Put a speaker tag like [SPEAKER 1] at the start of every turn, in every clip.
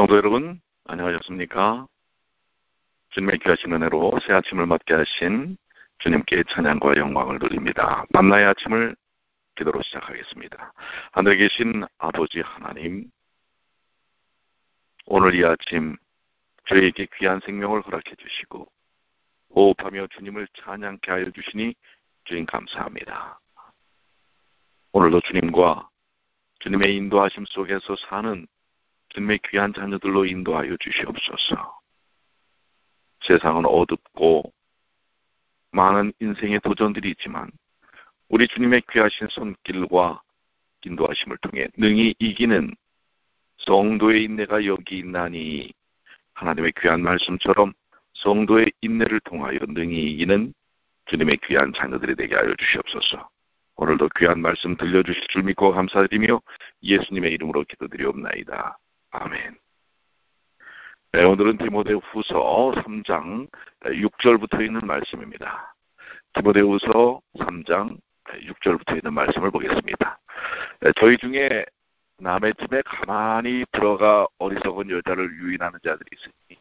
[SPEAKER 1] 성도 여러분, 안녕하셨습니까? 주님의 귀하신 은혜로 새 아침을 맞게 하신 주님께 찬양과 영광을 돌립니다. 만나의 아침을 기도로 시작하겠습니다. 하늘에 계신 아버지 하나님, 오늘 이 아침 저희에게 귀한 생명을 허락해 주시고 호흡하며 주님을 찬양케 하여 주시니 주님 감사합니다. 오늘도 주님과 주님의 인도하심 속에서 사는 주님의 귀한 자녀들로 인도하여 주시옵소서. 세상은 어둡고 많은 인생의 도전들이 있지만 우리 주님의 귀하신 손길과 인도하심을 통해 능히 이기는 성도의 인내가 여기 있나니, 하나님의 귀한 말씀처럼 성도의 인내를 통하여 능히 이기는 주님의 귀한 자녀들이 되게 하여 주시옵소서. 오늘도 귀한 말씀 들려주실 줄 믿고 감사드리며 예수님의 이름으로 기도드리옵나이다. 아멘. 네, 오늘은 디모데후서 3장 6절부터 있는 말씀입니다. 디모데후서 3장 6절부터 있는 말씀을 보겠습니다. 저희 중에 남의 집에 가만히 들어가 어리석은 여자를 유인하는 자들이 있으니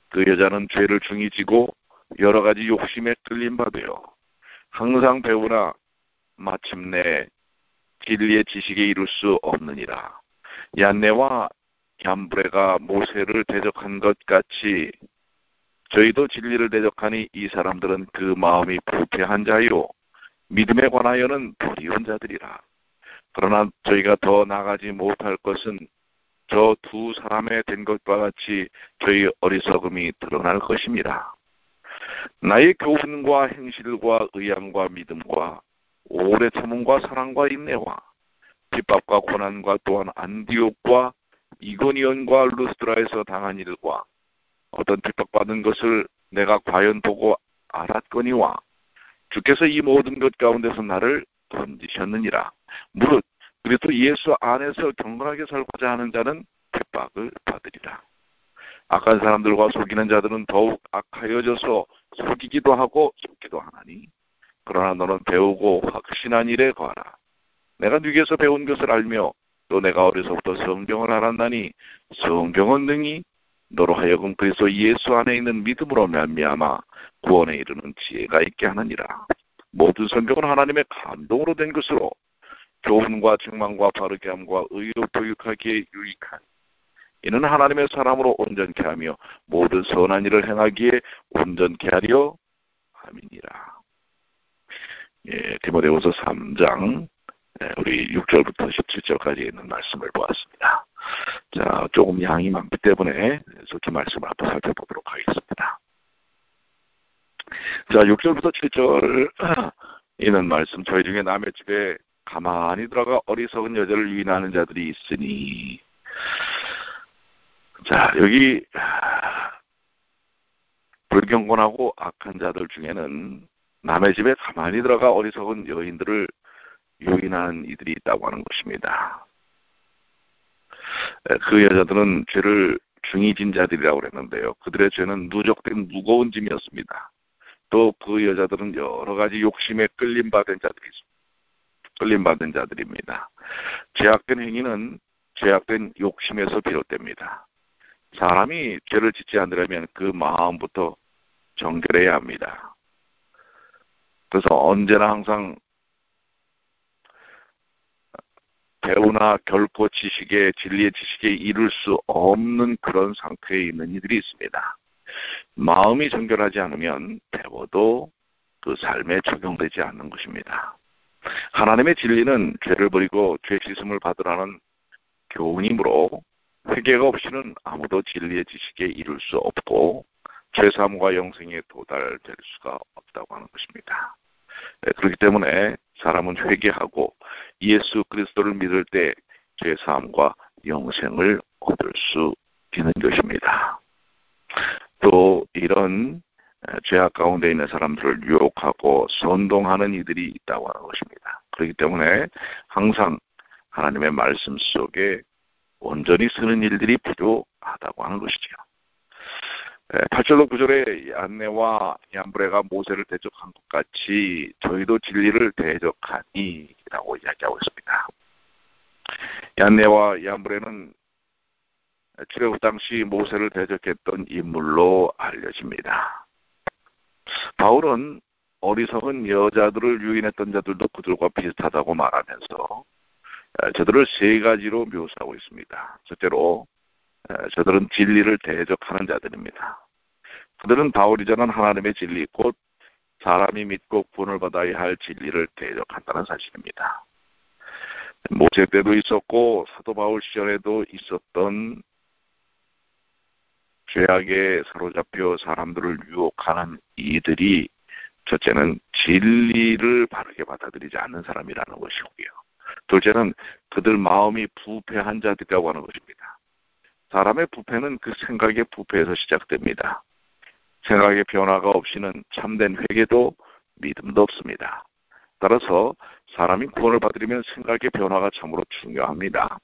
[SPEAKER 1] 그 여자는 죄를 중히 지고 여러 가지 욕심에 끌린 바 되어 항상 배우나 마침내 진리의 지식에 이룰 수 없느니라. 얀네와 얀브레가 모세를 대적한 것 같이 저희도 진리를 대적하니 이 사람들은 그 마음이 부패한 자요 믿음에 관하여는 불의한 자들이라. 그러나 저희가 더 나가지 못할 것은 저 두 사람의 된 것과 같이 저희 어리석음이 드러날 것입니다. 나의 교훈과 행실과 의향과 믿음과 오래 참음과 사랑과 인내와 핍박과 고난과 또한 안디옥과 이고니온과 루스드라에서 당한 일과 어떤 핍박받은 것을 내가 과연 보고 알았거니와 주께서 이 모든 것 가운데서 나를 건지셨느니라. 무릇 그리스도 예수 안에서 경건하게 살고자 하는 자는 핍박을 받으리라. 악한 사람들과 속이는 자들은 더욱 악하여져서 속이기도 하고 속기도 하나니, 그러나 너는 배우고 확신한 일에 거하라. 내가 네게서 배운 것을 알며 또 내가 어려서부터 성경을 알았나니 성경은 능히 너로 하여금 그리스도 예수 안에 있는 믿음으로 말미암아 구원에 이르는 지혜가 있게 하느니라. 모든 성경은 하나님의 감동으로 된 것으로 교훈과 책망과 바르게 함과 의로 교육하기에 유익하니 이는 하나님의 사람으로 온전케 하며 모든 선한 일을 행하기에 온전케 하려 함이니라. 예, 디모데후서 3장 우리 6절부터 17절까지 있는 말씀을 보았습니다. 자, 조금 양이 많기 때문에 속히 말씀을 한번 살펴보도록 하겠습니다. 자, 6절부터 7절 있는 말씀, 저희 중에 남의 집에 가만히 들어가 어리석은 여자를 유인하는 자들이 있으니, 자, 여기 불경건하고 악한 자들 중에는 남의 집에 가만히 들어가 어리석은 여인들을 유인하는 이들이 있다고 하는 것입니다. 그 여자들은 죄를 중히 진 자들이라고 그랬는데요. 그들의 죄는 누적된 무거운 짐이었습니다. 또 그 여자들은 여러 가지 욕심에 끌림받은 자들입니다. 죄악된 행위는 죄악된 욕심에서 비롯됩니다. 사람이 죄를 짓지 않으려면 그 마음부터 정결해야 합니다. 그래서 언제나 항상 배우나 결코 진리의 지식에 이룰 수 없는 그런 상태에 있는 이들이 있습니다. 마음이 정결하지 않으면 배워도 그 삶에 적용되지 않는 것입니다. 하나님의 진리는 죄를 버리고 죄 씻음을 받으라는 교훈이므로 회개가 없이는 아무도 진리의 지식에 이룰 수 없고 죄사함과 영생에 도달될 수가 없다고 하는 것입니다. 그렇기 때문에 사람은 회개하고 예수 그리스도를 믿을 때 죄사함과 영생을 얻을 수 있는 것입니다. 또 이런 죄악 가운데 있는 사람들을 유혹하고 선동하는 이들이 있다고 하는 것입니다. 그렇기 때문에 항상 하나님의 말씀 속에 온전히 쓰는 일들이 필요하다고 하는 것이죠. 8절로 9절에 얀네와 얀브레가 모세를 대적한 것 같이 저희도 진리를 대적하니 라고 이야기하고 있습니다. 얀네와 얀브레는 출애굽 당시 모세를 대적했던 인물로 알려집니다. 바울은 어리석은 여자들을 유인했던 자들도 그들과 비슷하다고 말하면서 저들을 세 가지로 묘사하고 있습니다. 첫째로 저들은 진리를 대적하는 자들입니다. 그들은 바울이 전한 하나님의 진리, 곧 사람이 믿고 구원을 받아야 할 진리를 대적한다는 사실입니다. 모세 때도 있었고 사도 바울 시절에도 있었던 죄악에 사로잡혀 사람들을 유혹하는 이들이 첫째는 진리를 바르게 받아들이지 않는 사람이라는 것이고요. 둘째는 그들 마음이 부패한 자들이라고 하는 것입니다. 사람의 부패는 그 생각의 부패에서 시작됩니다. 생각의 변화가 없이는 참된 회개도 믿음도 없습니다. 따라서 사람이 구원을 받으려면 생각의 변화가 참으로 중요합니다.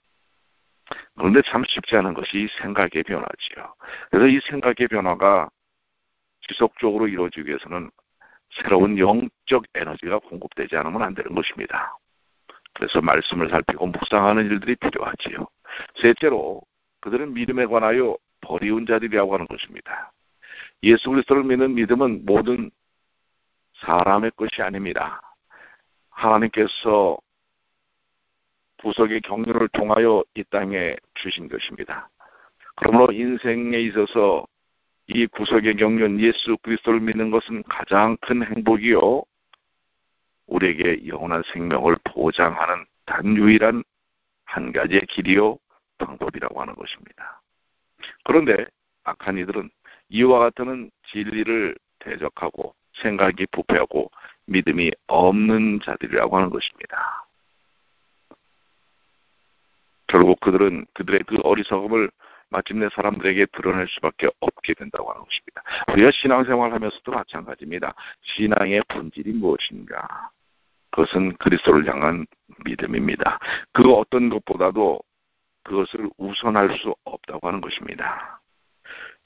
[SPEAKER 1] 그런데 참 쉽지 않은 것이 생각의 변화지요. 그래서 이 생각의 변화가 지속적으로 이루어지기 위해서는 새로운 영적 에너지가 공급되지 않으면 안 되는 것입니다. 그래서 말씀을 살피고 묵상하는 일들이 필요하지요. 셋째로 그들은 믿음에 관하여 버리운 자들이라고 하는 것입니다. 예수 그리스도를 믿는 믿음은 모든 사람의 것이 아닙니다. 하나님께서 구속의 경륜을 통하여 이 땅에 주신 것입니다. 그러므로 인생에 있어서 이 구속의 경륜 예수 그리스도를 믿는 것은 가장 큰 행복이요, 우리에게 영원한 생명을 보장하는 단 유일한 한 가지의 길이요 방법이라고 하는 것입니다. 그런데 악한 이들은 이와 같은 진리를 대적하고 생각이 부패하고 믿음이 없는 자들이라고 하는 것입니다. 결국 그들은 그들의 그 어리석음을 마침내 사람들에게 드러낼 수밖에 없게 된다고 하는 것입니다. 우리가 신앙생활을 하면서도 마찬가지입니다. 신앙의 본질이 무엇인가? 그것은 그리스도를 향한 믿음입니다. 그 어떤 것보다도 그것을 우선할 수 없다고 하는 것입니다.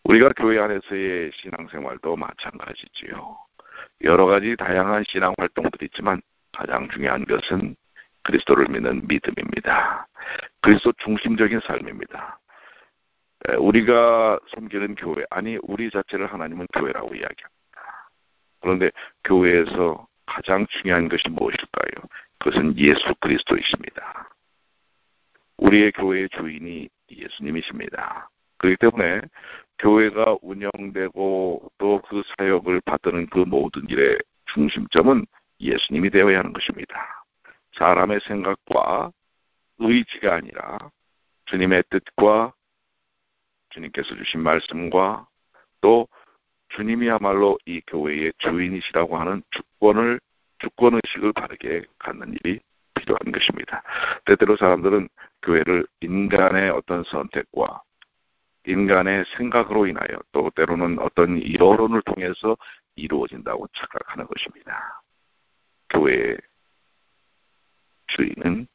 [SPEAKER 1] 우리가 교회 안에서의 신앙생활도 마찬가지지요. 여러 가지 다양한 신앙 활동들이 있지만 가장 중요한 것은 그리스도를 믿는 믿음입니다. 그리스도 중심적인 삶입니다. 우리가 섬기는 교회, 아니 우리 자체를 하나님은 교회라고 이야기합니다. 그런데 교회에서 가장 중요한 것이 무엇일까요? 그것은 예수 그리스도이십니다. 우리의 교회의 주인이 예수님이십니다. 그렇기 때문에 교회가 운영되고 또 그 사역을 받드는 그 모든 일의 중심점은 예수님이 되어야 하는 것입니다. 사람의 생각과 의지가 아니라 주님의 뜻과 주님께서 주신 말씀과 또 주님이야말로 이 교회의 주인이시라고 하는 주권의식을 바르게 갖는 일이 필요한 것입니다. 때때로 사람들은 교회를 인간의 어떤 선택과 인간의 생각으로 인하여 또 때로는 어떤 여론을 통해서 이루어진다고 착각하는 것입니다. 교회의 주인은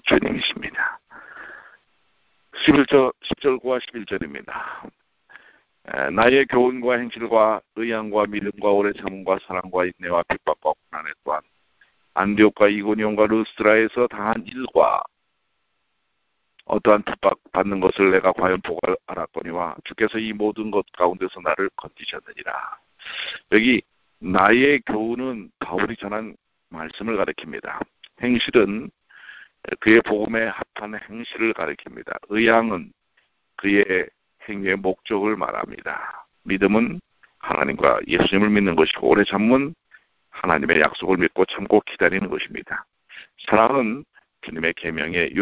[SPEAKER 1] 주님이십니다. 10절과 11절입니다. 나의 교훈과 행실과 의향과 믿음과 오래 참음과 사랑과 인내와 핍박과 고난에 또한 안디옥과 이고니온과 르스드라에서 당한 일과 어떠한 핍박받는 것을 내가 과연 보고 알았거니와 주께서 이 모든 것 가운데서 나를 건지셨느니라. 여기 나의 교훈은 바울이 전한 말씀을 가리킵니다. 행실은 그의 복음에 합한 행실을 가리킵니다. 의향은 그의 행위의 목적을 말합니다. 믿음은 하나님과 예수님을 믿는 것이고 오래 참음은 하나님의 약속을 믿고 참고 기다리는 것입니다. 사랑은 주님의 계명의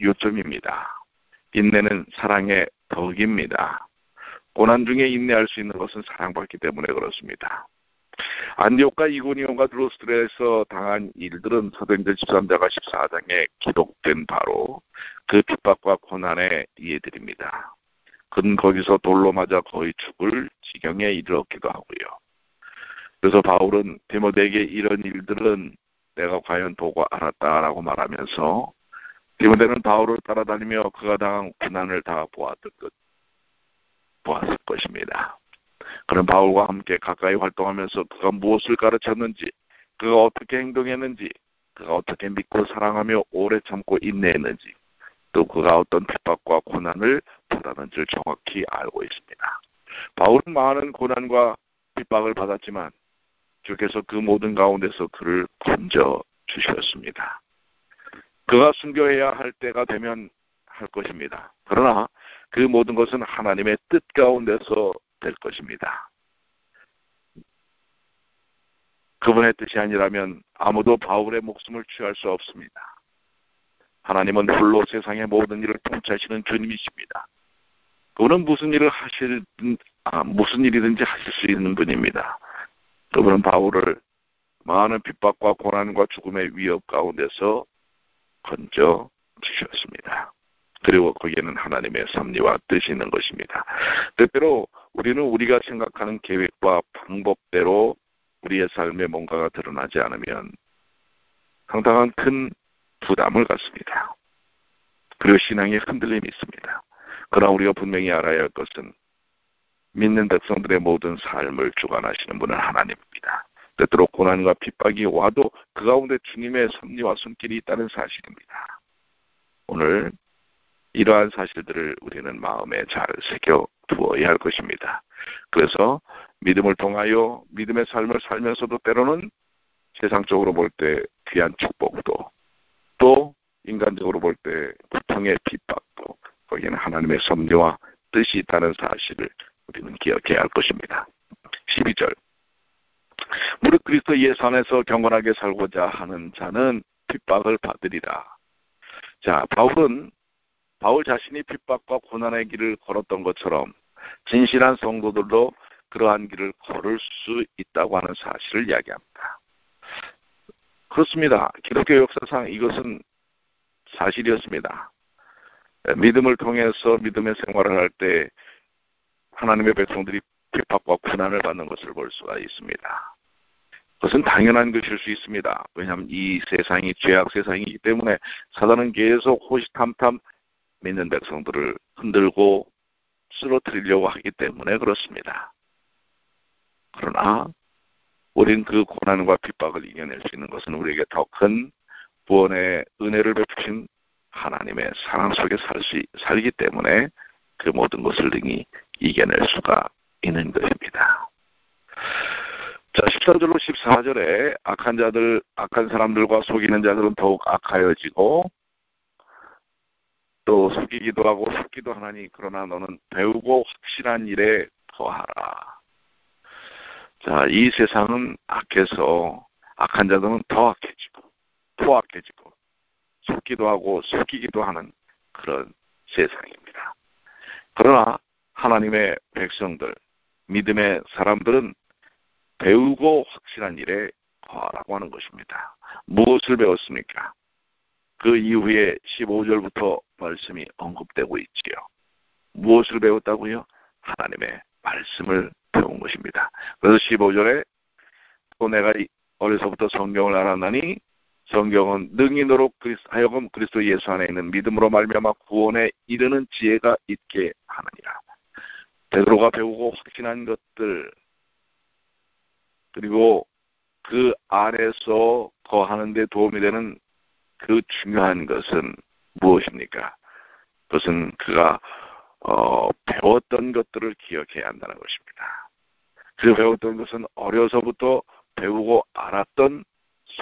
[SPEAKER 1] 요점입니다. 인내는 사랑의 덕입니다. 고난 중에 인내할 수 있는 것은 사랑받기 때문에 그렇습니다. 안디옥과 이고니온과 르스드라에서 당한 일들은 사도행전 13장과 14장에 기록된 바로 그 핍박과 고난의 예들입니다. 그는 거기서 돌로 맞아 거의 죽을 지경에 이르렀기도 하고요. 그래서 바울은 디모데에게 이런 일들은 내가 과연 보고 알았다라고 말하면서 디모데는 바울을 따라다니며 그가 당한 고난을 다 보았을 것입니다. 그는 바울과 함께 가까이 활동하면서 그가 무엇을 가르쳤는지, 그가 어떻게 행동했는지, 그가 어떻게 믿고 사랑하며 오래 참고 인내했는지, 또 그가 어떤 핍박과 고난을 본 받았는지를 정확히 알고 있습니다. 바울은 많은 고난과 핍박을 받았지만 주께서 그 모든 가운데서 그를 건져 주셨습니다. 그가 순교해야 할 때가 되면 할 것입니다. 그러나 그 모든 것은 하나님의 뜻 가운데서 될 것입니다. 그분의 뜻이 아니라면 아무도 바울의 목숨을 취할 수 없습니다. 하나님은 홀로 세상의 모든 일을 통치하시는 주님이십니다. 그분은 무슨 일이든지 하실 수 있는 분입니다. 그분은 바울을 많은 핍박과 고난과 죽음의 위협 가운데서 건져 주셨습니다. 그리고 거기에는 하나님의 섭리와 뜻이 있는 것입니다. 때때로 우리는 우리가 생각하는 계획과 방법대로 우리의 삶에 뭔가가 드러나지 않으면 상당한 큰 부담을 갖습니다. 그리고 신앙의 흔들림이 있습니다. 그러나 우리가 분명히 알아야 할 것은 믿는 백성들의 모든 삶을 주관하시는 분은 하나님입니다. 때때로 고난과 핍박이 와도 그 가운데 주님의 섭리와 손길이 있다는 사실입니다. 오늘 이러한 사실들을 우리는 마음에 잘 새겨두어야 할 것입니다. 그래서 믿음을 통하여 믿음의 삶을 살면서도 때로는 세상적으로 볼 때 귀한 축복도, 또 인간적으로 볼 때 고통의 핍박도 거기에는 하나님의 섭리와 뜻이 있다는 사실을 우리는 기억해야 할 것입니다. 12절, 무릇 그리스도 예수 안에서 경건하게 살고자 하는 자는 핍박을 받으리라. 자, 바울 자신이 핍박과 고난의 길을 걸었던 것처럼 진실한 성도들도 그러한 길을 걸을 수 있다고 하는 사실을 이야기합니다. 그렇습니다. 기독교 역사상 이것은 사실이었습니다. 믿음을 통해서 믿음의 생활을 할 때 하나님의 백성들이 핍박과 고난을 받는 것을 볼 수가 있습니다. 그것은 당연한 것일 수 있습니다. 왜냐하면 이 세상이 죄악 세상이기 때문에 사단은 계속 호시탐탐 믿는 백성들을 흔들고 쓰러뜨리려고 하기 때문에 그렇습니다. 그러나 우린 그 고난과 핍박을 이겨낼 수 있는 것은 우리에게 더 큰 구원의 은혜를 베푸신 하나님의 사랑 속에 살기 때문에 그 모든 것을 능히 이겨낼 수가 있는 것입니다. 자, 13절로 14절에 악한 사람들과 속이는 자들은 더욱 악하여지고 또 속이기도 하고 속기도 하나니 그러나 너는 배우고 확실한 일에 더하라. 자, 이 세상은 악해서 악한 자들은 더 악해지고 또 악해지고 속기도 하고 속이기도 하는 그런 세상입니다. 그러나 하나님의 백성들, 믿음의 사람들은 배우고 확실한 일에 더하라고 하는 것입니다. 무엇을 배웠습니까? 그 이후에 15절부터 말씀이 언급되고 있지요. 무엇을 배웠다고요? 하나님의 말씀을 배운 것입니다. 그래서 15절에 또 내가 어려서부터 성경을 알았나니 성경은 능히 너로 하여금 그리스도 예수 안에 있는 믿음으로 말미암아 구원에 이르는 지혜가 있게 하느니라. 베드로가 배우고 확신한 것들, 그리고 그 안에서 거하는 데 도움이 되는 그 중요한 것은 무엇입니까? 그것은 그가 배웠던 것들을 기억해야 한다는 것입니다. 그 배웠던 것은 어려서부터 배우고 알았던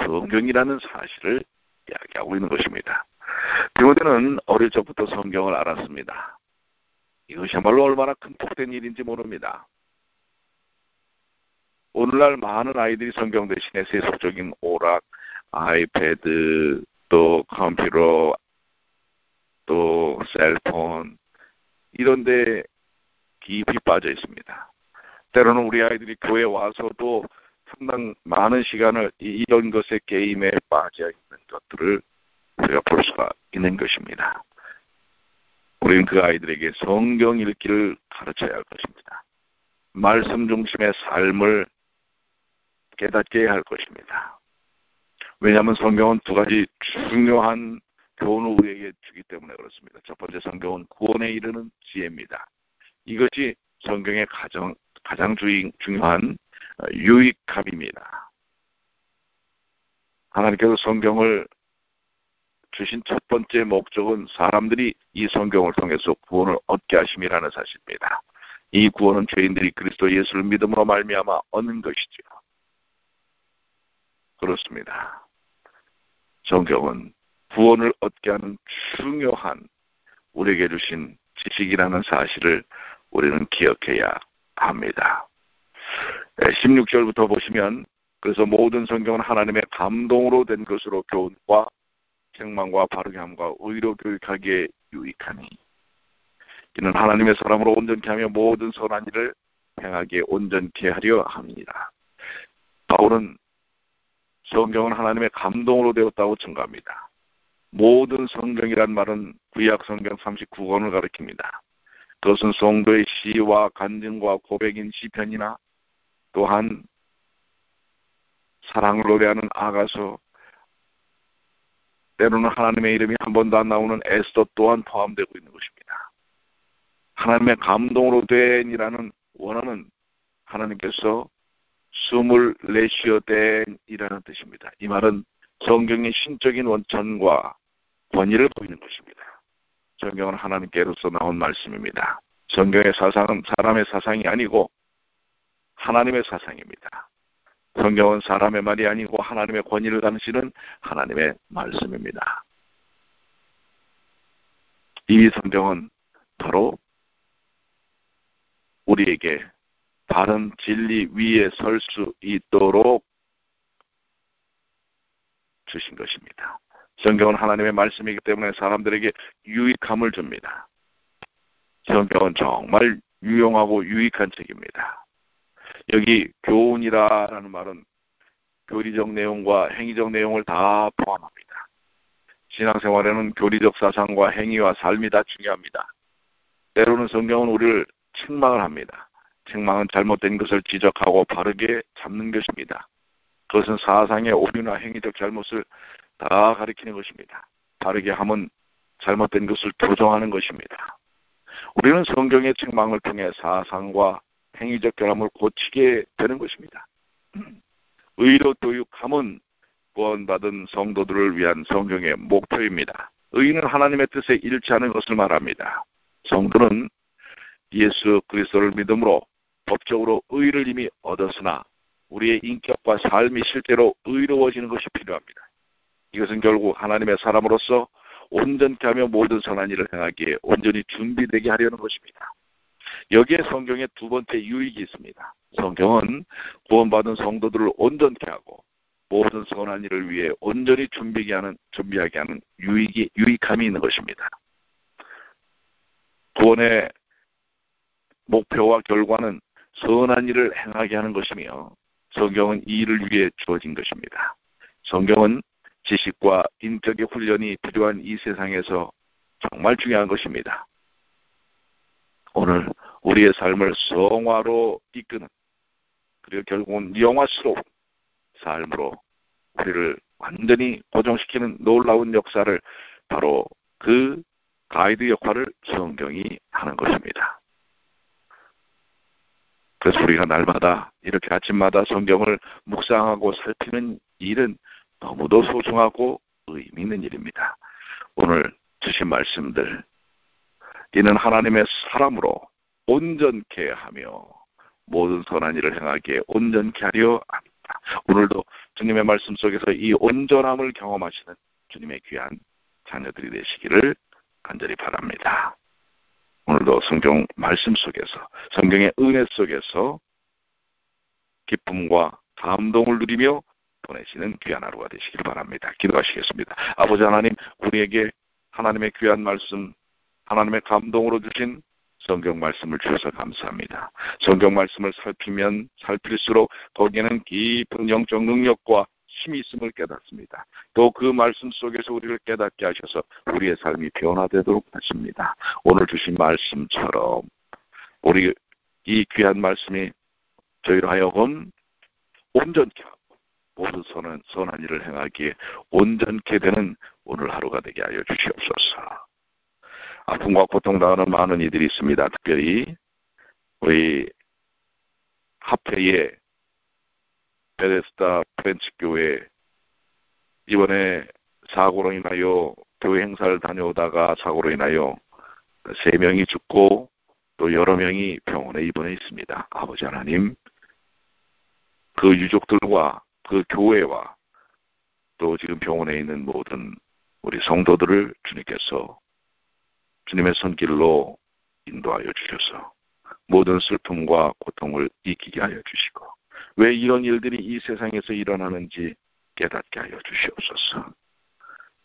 [SPEAKER 1] 성경이라는 사실을 이야기하고 있는 것입니다. 디모데는 어릴 적부터 성경을 알았습니다. 이것이야말로 얼마나 큰 복된 일인지 모릅니다. 오늘날 많은 아이들이 성경 대신에 세속적인 오락, 아이패드, 또 컴퓨터, 또 셀폰 이런 데 깊이 빠져 있습니다. 때로는 우리 아이들이 교회에 와서도 상당 많은 시간을 이런 것에 게임에 빠져 있는 것들을 우리가 볼 수가 있는 것입니다. 우리는 그 아이들에게 성경 읽기를 가르쳐야 할 것입니다. 말씀 중심의 삶을 깨닫게 해야 할 것입니다. 왜냐하면 성경은 두 가지 중요한 교훈을 우리에게 주기 때문에 그렇습니다. 첫 번째, 성경은 구원에 이르는 지혜입니다. 이것이 성경의 가장 중요한 유익함입니다. 하나님께서 성경을 주신 첫 번째 목적은 사람들이 이 성경을 통해서 구원을 얻게 하심이라는 사실입니다. 이 구원은 죄인들이 그리스도 예수를 믿음으로 말미암아 얻는 것이죠. 그렇습니다. 성경은 구원을 얻게 하는 중요한 우리에게 주신 지식이라는 사실을 우리는 기억해야 합니다. 16절부터 보시면 그래서 모든 성경은 하나님의 감동으로 된 것으로 교훈과 책망과 바르게 함과 의로 교육하기에 유익하니 이는 하나님의 사람으로 온전케 하며 모든 선한 일을 행하기에 온전케 하려 합니다. 바울은 성경은 하나님의 감동으로 되었다고 증거합니다. 모든 성경이란 말은 구약 성경 39권을 가리킵니다. 그것은 성도의 시와 간증과 고백인 시편이나 또한 사랑을 노래하는 아가서, 때로는 하나님의 이름이 한 번도 안 나오는 에스더 또한 포함되고 있는 것입니다. 하나님의 감동으로 된이라는 원어는 하나님께서 숨을 내쉬어 된이라는 뜻입니다. 이 말은 성경의 신적인 원천과 권위를 보이는 것입니다. 성경은 하나님께로서 나온 말씀입니다. 성경의 사상은 사람의 사상이 아니고 하나님의 사상입니다. 성경은 사람의 말이 아니고 하나님의 권위를 감시는 하나님의 말씀입니다. 이 성경은 바로 우리에게 바른 진리 위에 설 수 있도록 주신 것입니다. 성경은 하나님의 말씀이기 때문에 사람들에게 유익함을 줍니다. 성경은 정말 유용하고 유익한 책입니다. 여기 교훈이라는 말은 교리적 내용과 행위적 내용을 다 포함합니다. 신앙생활에는 교리적 사상과 행위와 삶이 다 중요합니다. 때로는 성경은 우리를 책망을 합니다. 책망은 잘못된 것을 지적하고 바르게 잡는 것입니다. 그것은 사상의 오류나 행위적 잘못을 다 가리키는 것입니다. 바르게 함은 잘못된 것을 교정하는 것입니다. 우리는 성경의 책망을 통해 사상과 행위적 결함을 고치게 되는 것입니다. 의로 교육함은 구원받은 성도들을 위한 성경의 목표입니다. 의는 하나님의 뜻에 일치하는 것을 말합니다. 성도는 예수 그리스도를 믿음으로 법적으로 의를 이미 얻었으나 우리의 인격과 삶이 실제로 의로워지는 것이 필요합니다. 이것은 결국 하나님의 사람으로서 온전케 하며 모든 선한 일을 행하기에 온전히 준비되게 하려는 것입니다. 여기에 성경의 두 번째 유익이 있습니다. 성경은 구원받은 성도들을 온전케 하고 모든 선한 일을 위해 온전히 준비하게 하는 유익함이 있는 것입니다. 구원의 목표와 결과는 선한 일을 행하게 하는 것이며 성경은 이 일을 위해 주어진 것입니다. 성경은 지식과 인격의 훈련이 필요한 이 세상에서 정말 중요한 것입니다. 오늘 우리의 삶을 성화로 이끄는 그리고 결국은 영화스러운 삶으로 우리를 완전히 고정시키는 놀라운 역사를 바로 그 가이드 역할을 성경이 하는 것입니다. 그래서 우리가 날마다 이렇게 아침마다 성경을 묵상하고 살피는 일은 너무도 소중하고 의미 있는 일입니다. 오늘 주신 말씀들, 이는 하나님의 사람으로 온전케 하며 모든 선한 일을 행하기에 온전케 하려 합니다. 오늘도 주님의 말씀 속에서 이 온전함을 경험하시는 주님의 귀한 자녀들이 되시기를 간절히 바랍니다. 오늘도 성경 말씀 속에서 성경의 은혜 속에서 기쁨과 감동을 누리며 보내시는 귀한 하루가 되시길 바랍니다. 기도하시겠습니다. 아버지 하나님, 우리에게 하나님의 귀한 말씀, 하나님의 감동으로 주신 성경 말씀을 주셔서 감사합니다. 성경 말씀을 살피면 살필수록 거기에는 깊은 영적 능력과 힘이 있음을 깨닫습니다. 또 그 말씀 속에서 우리를 깨닫게 하셔서 우리의 삶이 변화되도록 하십니다. 오늘 주신 말씀처럼 우리 이 귀한 말씀이 저희로 하여금 온전케 하고 모든 선한 일을 행하기에 온전케 되는 오늘 하루가 되게 하여 주시옵소서. 아픔과 고통 당하는 많은 이들이 있습니다. 특별히 우리 하페의 베데스다 프렌치 교회 이번에 사고로 인하여 교회 행사를 다녀오다가 사고로 인하여 3명이 죽고 또 여러 명이 병원에 입원해 있습니다. 아버지 하나님, 그 유족들과 그 교회와 또 지금 병원에 있는 모든 우리 성도들을 주님께서 주님의 손길로 인도하여 주셔서 모든 슬픔과 고통을 이기게 하여 주시고, 왜 이런 일들이 이 세상에서 일어나는지 깨닫게 하여 주시옵소서.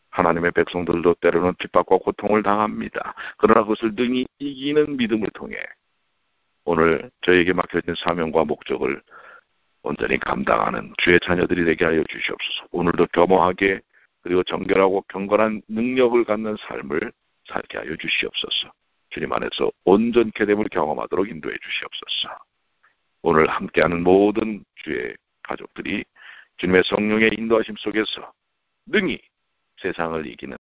[SPEAKER 1] 하나님의 백성들도 때로는 핍박과 고통을 당합니다. 그러나 그것을 능히 이기는 믿음을 통해 오늘 저에게 맡겨진 사명과 목적을 온전히 감당하는 주의 자녀들이 되게 하여 주시옵소서. 오늘도 겸허하게 그리고 정결하고 경건한 능력을 갖는 삶을 살게 하여 주시옵소서. 주님 안에서 온전케 됨을 경험하도록 인도해 주시옵소서. 오늘 함께하는 모든 주의 가족들이 주님의 성령의 인도하심 속에서 능히 세상을 이기는